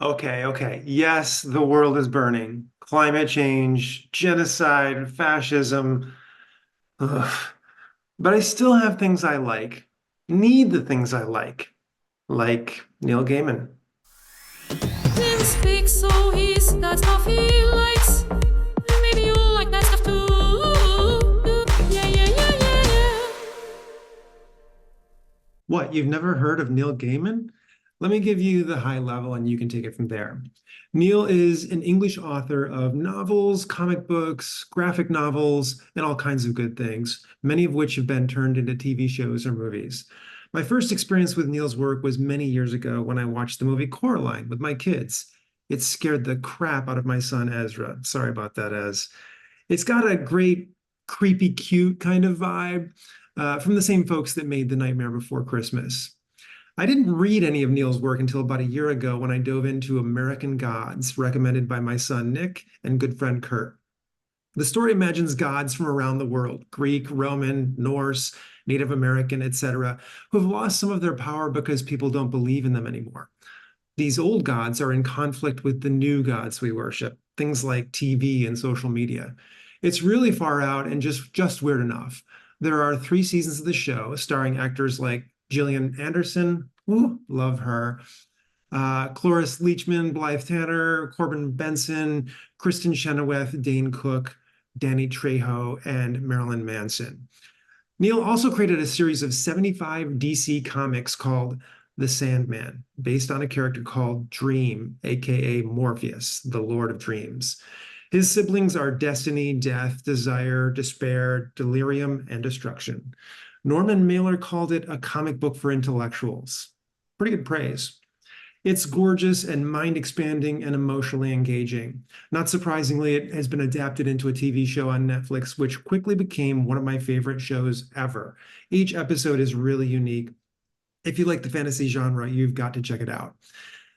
Okay. Yes, the world is burning. Climate change, genocide, fascism. Ugh. But I still have things I need the things I like Neil Gaiman. Neil speaks, so he's that stuff he likes. Maybe you like that stuff too. Yeah. What, you've never heard of Neil Gaiman? Let me give you the high level and you can take it from there. Neil is an English author of novels, comic books, graphic novels, and all kinds of good things, many of which have been turned into TV shows or movies. My first experience with Neil's work was many years ago when I watched the movie Coraline with my kids. It scared the crap out of my son Ezra. Sorry about that, Ez. It's got a great, creepy, cute kind of vibe from the same folks that made The Nightmare Before Christmas. I didn't read any of Neil's work until about a year ago when I dove into American Gods, recommended by my son Nick and good friend Kurt. The story imagines gods from around the world, Greek, Roman, Norse, Native American, etc., who have lost some of their power because people don't believe in them anymore. These old gods are in conflict with the new gods we worship, things like TV and social media. It's really far out and just weird enough. There are three seasons of the show starring actors like Gillian Anderson, ooh, love her, Cloris Leachman, Blythe Tanner, Corbin Benson, Kristen Chenoweth, Dane Cook, Danny Trejo, and Marilyn Manson. Neil also created a series of 75 DC comics called The Sandman, based on a character called Dream, aka Morpheus, the Lord of Dreams. His siblings are Destiny, Death, Desire, Despair, Delirium, and Destruction. Norman Mailer called it a comic book for intellectuals. Pretty good praise. It's gorgeous and mind expanding and emotionally engaging. Not surprisingly, it has been adapted into a TV show on Netflix, which quickly became one of my favorite shows ever. Each episode is really unique. If you like the fantasy genre, you've got to check it out.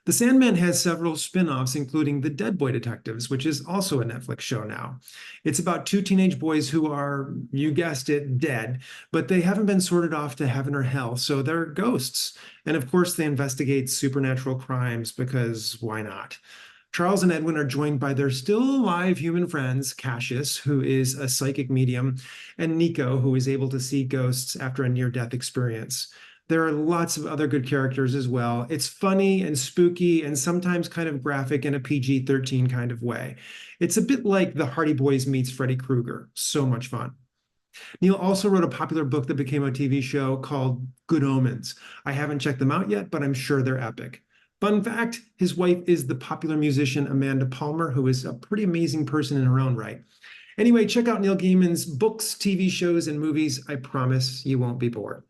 The Sandman has several spin offs, including The Dead Boy Detectives, which is also a Netflix show now. It's about two teenage boys who are, you guessed it, dead, but they haven't been sorted off to heaven or hell, so they're ghosts. And of course, they investigate supernatural crimes because why not? Charles and Edwin are joined by their still alive human friends, Cassius, who is a psychic medium, and Nico, who is able to see ghosts after a near death experience. There are lots of other good characters as well. It's funny and spooky and sometimes kind of graphic in a PG-13 kind of way. It's a bit like the Hardy Boys meets Freddy Krueger. So much fun. Neil also wrote a popular book that became a TV show called Good Omens. I haven't checked them out yet, but I'm sure they're epic. Fun fact, his wife is the popular musician Amanda Palmer, who is a pretty amazing person in her own right. Anyway, check out Neil Gaiman's books, TV shows, and movies. I promise you won't be bored.